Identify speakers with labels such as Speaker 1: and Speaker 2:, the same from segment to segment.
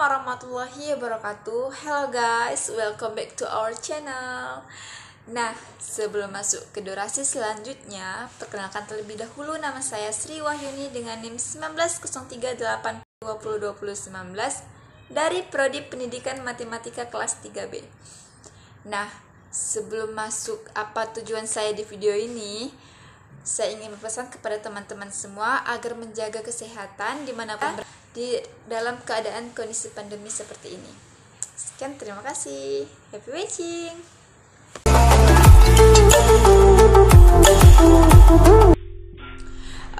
Speaker 1: warahmatullahi wabarakatuh. Hello guys, welcome back to our channel. Nah, sebelum masuk ke durasi selanjutnya, perkenalkan terlebih dahulu, nama saya Sri Wahyuni dengan NIM 190382202019 dari Prodi Pendidikan Matematika kelas 3B. Nah, sebelum masuk apa tujuan saya di video ini, saya ingin berpesan kepada teman-teman semua agar menjaga kesehatan dimanapun di dalam keadaan kondisi pandemi seperti ini. Sekian, terima kasih. Happy watching.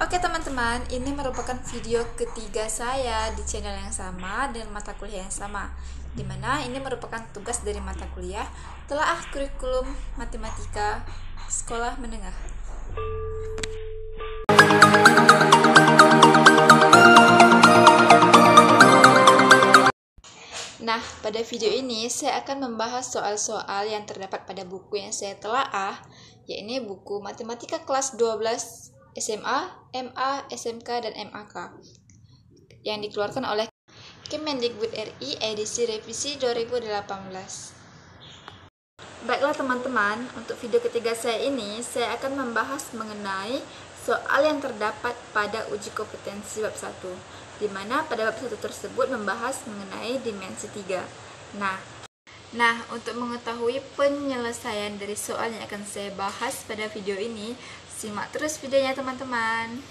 Speaker 1: Oke teman-teman, ini merupakan video ketiga saya di channel yang sama dengan mata kuliah yang sama, dimana ini merupakan tugas dari mata kuliah Telaah Kurikulum Matematika Sekolah Menengah. Nah, pada video ini saya akan membahas soal-soal yang terdapat pada buku yang saya telaah, yaitu buku Matematika kelas 12 SMA, MA, SMK, dan MAK yang dikeluarkan oleh Kemendikbud RI edisi revisi 2018. Baiklah teman-teman, untuk video ketiga saya ini, saya akan membahas mengenai soal yang terdapat pada uji kompetensi bab 1, di mana pada bab 1 tersebut membahas mengenai dimensi 3. Nah, untuk mengetahui penyelesaian dari soal yang akan saya bahas pada video ini, simak terus videonya teman-teman.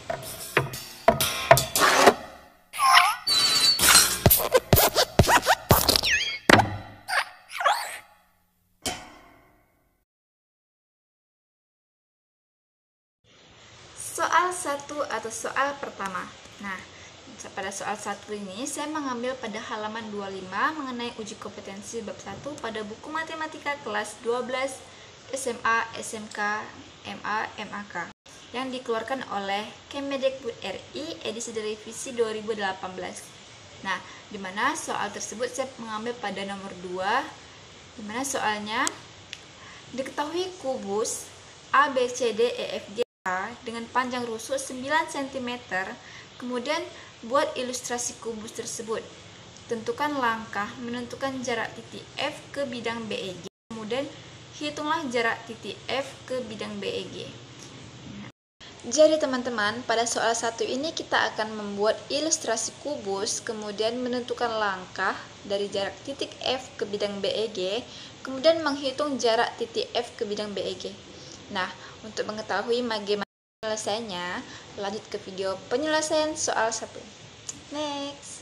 Speaker 1: Soal 1 atau soal pertama. Nah, pada soal 1 ini saya mengambil pada halaman 25 mengenai uji kompetensi bab 1 pada buku Matematika kelas 12 SMA, SMK, MA, MAK yang dikeluarkan oleh Kemendikbud RI edisi revisi 2018. Nah, di mana soal tersebut saya mengambil pada nomor 2, di mana soalnya diketahui kubus A, B, C, D, E, F, G dengan panjang rusuk 9 cm, kemudian buat ilustrasi kubus tersebut. Tentukan langkah menentukan jarak titik F ke bidang BEG, kemudian hitunglah jarak titik F ke bidang BEG. Jadi teman-teman, pada soal 1 ini kita akan membuat ilustrasi kubus, kemudian menentukan langkah dari jarak titik F ke bidang BEG, kemudian menghitung jarak titik F ke bidang BEG. Nah, untuk mengetahui bagaimana penyelesaiannya, lanjut ke video penyelesaian soal 1. Next.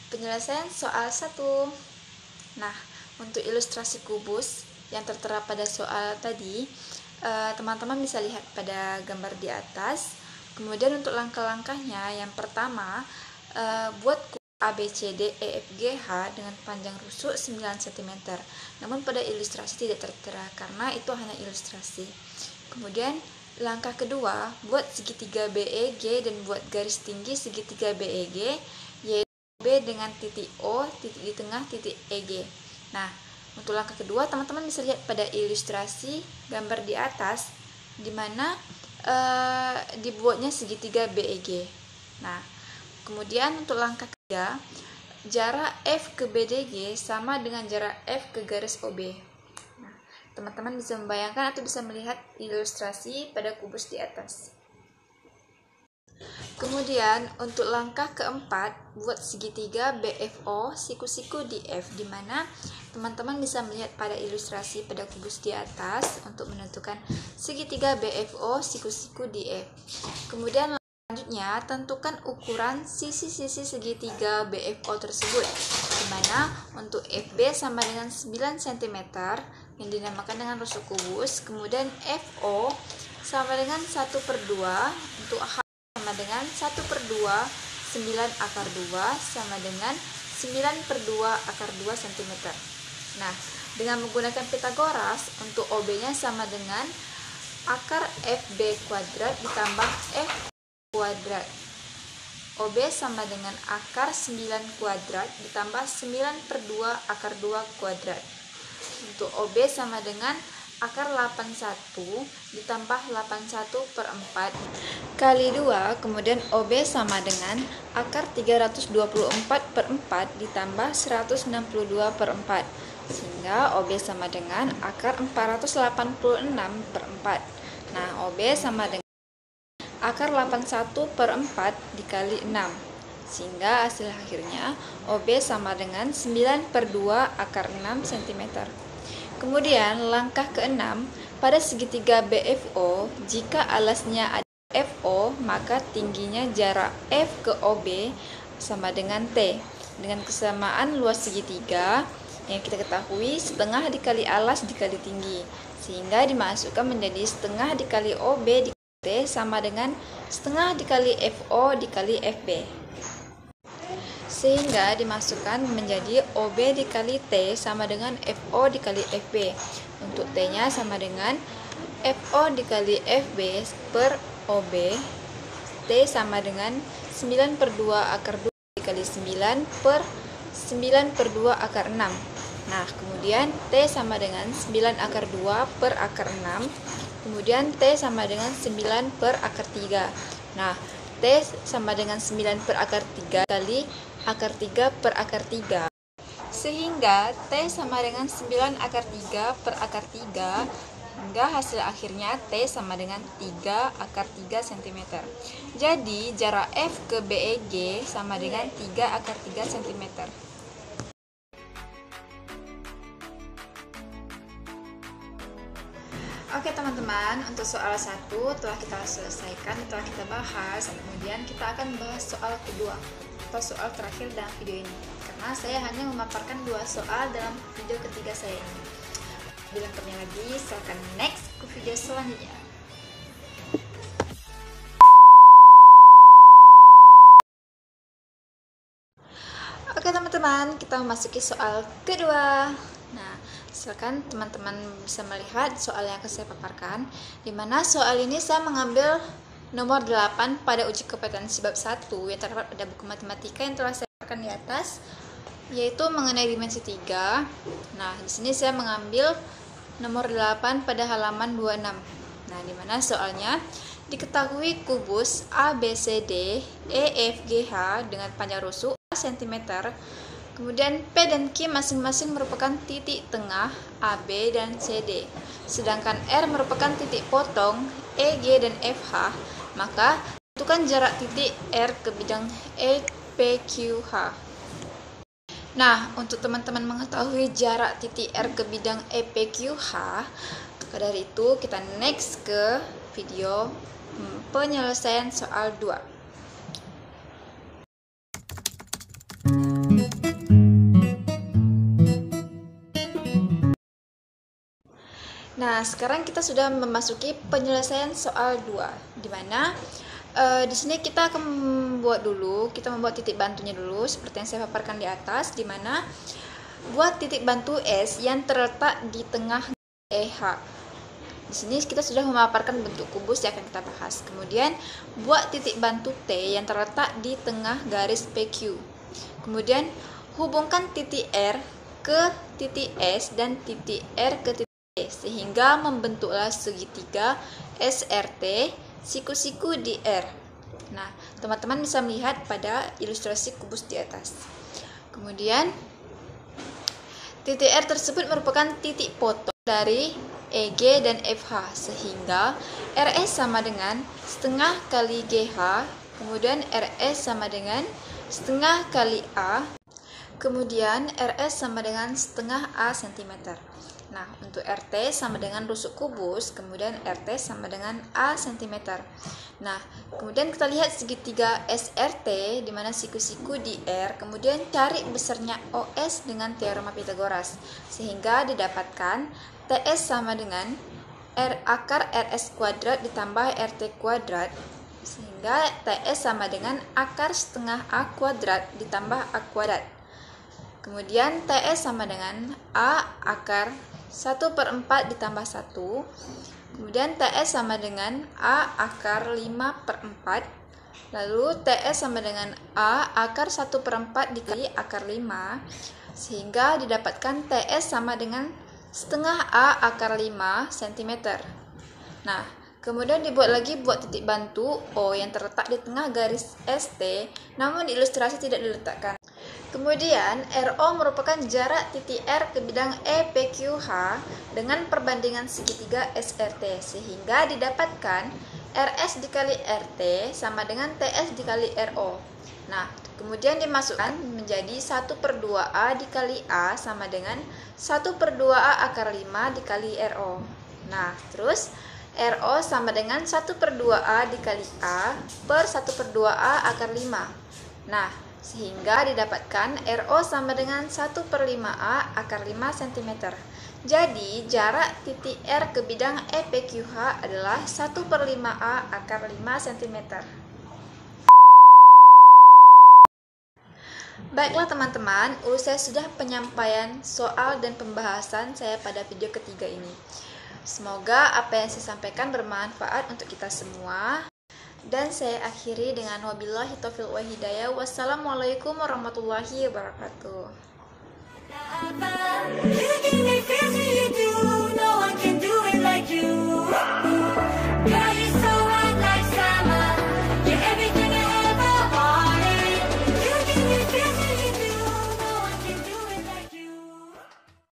Speaker 1: Penyelesaian soal 1. Nah, untuk ilustrasi kubus yang tertera pada soal tadi, teman-teman bisa lihat pada gambar di atas. Kemudian untuk langkah-langkahnya, yang pertama, buat kubus A, B, C, D, E, F, G, H dengan panjang rusuk 9 cm. Namun pada ilustrasi tidak tertera karena itu hanya ilustrasi. Kemudian langkah kedua, buat segitiga BEG dan buat garis tinggi segitiga BEG, yaitu B dengan titik O, titik di tengah, titik EG. Nah, untuk langkah kedua teman-teman bisa lihat pada ilustrasi gambar di atas, di mana dibuatnya segitiga BEG. Nah, kemudian untuk langkah ketiga, jarak F ke BDG sama dengan jarak F ke garis OB. Nah, teman-teman bisa membayangkan atau bisa melihat ilustrasi pada kubus di atas. Kemudian untuk langkah keempat, buat segitiga BFO siku-siku di F, di mana teman-teman bisa melihat pada ilustrasi pada kubus di atas untuk menentukan segitiga BFO siku-siku di F. Kemudian selanjutnya, tentukan ukuran sisi-sisi segitiga BFO tersebut, di mana untuk FB sama dengan 9 cm yang dinamakan dengan rusuk kubus, kemudian FO sama dengan 1/2, untuk H sama dengan 1/2, 9 akar 2 sama dengan 9/2 akar 2 cm. Nah, dengan menggunakan Pitagoras, untuk OB-nya sama dengan akar FB kuadrat ditambah F kuadrat. OB sama dengan akar 9 kuadrat ditambah 9/2 akar 2 kuadrat. Untuk OB sama dengan akar 81 ditambah 81 per 4 kali 2, kemudian OB sama dengan akar 324 per 4 ditambah 162 per 4, sehingga OB sama dengan akar 486 per 4. Nah, OB sama dengan akar 81 per 4 dikali 6, sehingga hasil akhirnya OB sama dengan 9 per 2 akar 6 cm. Kemudian langkah ke-6, pada segitiga BFO, jika alasnya ada FO, maka tingginya jarak F ke OB sama dengan T. Dengan kesamaan luas segitiga yang kita ketahui, setengah dikali alas dikali tinggi, sehingga dimasukkan menjadi setengah dikali OB dikali T sama dengan setengah dikali FO dikali FB, sehingga dimasukkan menjadi OB dikali T sama dengan FO dikali FB. Untuk T nya sama dengan FO dikali FB per OB. T sama dengan 9 per 2 akar 2 dikali 9 per 9 per 2 akar 6. Nah, kemudian T sama dengan 9 akar 2 per akar 6. Kemudian T sama dengan 9 per akar 3. Nah, T sama dengan 9 per akar 3 kali akar 3 per akar 3. Sehingga T sama dengan 9 akar 3 per akar 3, hingga hasil akhirnya T sama dengan 3 akar 3 cm. Jadi jarak F ke BEG sama dengan 3 akar 3 cm. Oke teman-teman, untuk soal 1 telah kita selesaikan, telah kita bahas. Kemudian kita akan bahas soal kedua atau soal terakhir dalam video ini, karena saya hanya memaparkan 2 soal dalam video ketiga saya ini. Bila kurangnya lagi, silakan next ke video selanjutnya. Oke teman-teman, kita memasuki soal kedua. Nah, silakan teman-teman bisa melihat soal yang akan saya paparkan, di mana soal ini saya mengambil nomor 8 pada uji kompetensi bab 1 yang terdapat pada buku matematika yang telah saya paparkan di atas, yaitu mengenai dimensi 3. Nah, di sini saya mengambil nomor 8 pada halaman 26. Nah, di mana soalnya diketahui kubus ABCD EFGH dengan panjang rusuk cm. Kemudian P dan Q masing-masing merupakan titik tengah AB dan CD, sedangkan R merupakan titik potong EG dan FH, maka tentukan jarak titik R ke bidang EPQH. Nah, untuk teman-teman mengetahui jarak titik R ke bidang EPQH, maka dari itu kita next ke video penyelesaian soal 2. Nah, sekarang kita sudah memasuki penyelesaian soal 2, di mana di sini kita akan membuat titik bantunya dulu seperti yang saya paparkan di atas, di mana buat titik bantu S yang terletak di tengah EH. Di sini kita sudah memaparkan bentuk kubus yang akan kita bahas. Kemudian buat titik bantu T yang terletak di tengah garis PQ. Kemudian hubungkan titik R ke titik S dan titik R ke titik E, sehingga membentuklah segitiga SRT siku-siku di R. Nah, teman-teman bisa melihat pada ilustrasi kubus di atas. Kemudian titik R tersebut merupakan titik potong dari EG dan FH, sehingga RS sama dengan setengah kali GH, kemudian RS sama dengan setengah kali A, kemudian RS sama dengan setengah A cm. Nah, untuk RT sama dengan rusuk kubus, kemudian RT sama dengan A cm. Nah, kemudian kita lihat segitiga SRT di mana siku-siku di R, kemudian cari besarnya OS dengan teorema Pythagoras, sehingga didapatkan TS sama dengan R akar RS kuadrat ditambah RT kuadrat, sehingga TS sama dengan akar setengah A kuadrat ditambah A kuadrat. Kemudian TS sama dengan A akar 1/4 ditambah 1. Kemudian TS sama dengan A akar 5/4. Lalu TS sama dengan A akar 1/4 dikali akar 5, sehingga didapatkan TS sama dengan setengah A akar 5 cm. Nah, kemudian dibuat lagi buat titik bantu O yang terletak di tengah garis ST, namun di ilustrasi tidak diletakkan. Kemudian, RO merupakan jarak titik R ke bidang EPQH dengan perbandingan segitiga SRT, sehingga didapatkan RS dikali RT sama dengan TS dikali RO. Nah, kemudian dimasukkan menjadi 1/2A dikali A sama dengan 1/2A akar 5 dikali RO. Nah, terus RO sama dengan 1/2A dikali A per 1/2A akar 5. Nah, sehingga didapatkan RO sama dengan 1/5A akar 5 cm. Jadi, jarak titik R ke bidang EPQH adalah 1/5A akar 5 cm. Baiklah teman-teman, usai sudah penyampaian soal dan pembahasan saya pada video ketiga ini. Semoga apa yang saya sampaikan bermanfaat untuk kita semua. Dan saya akhiri dengan wabillahi taufiq wal hidayah. Wassalamualaikum warahmatullahi wabarakatuh.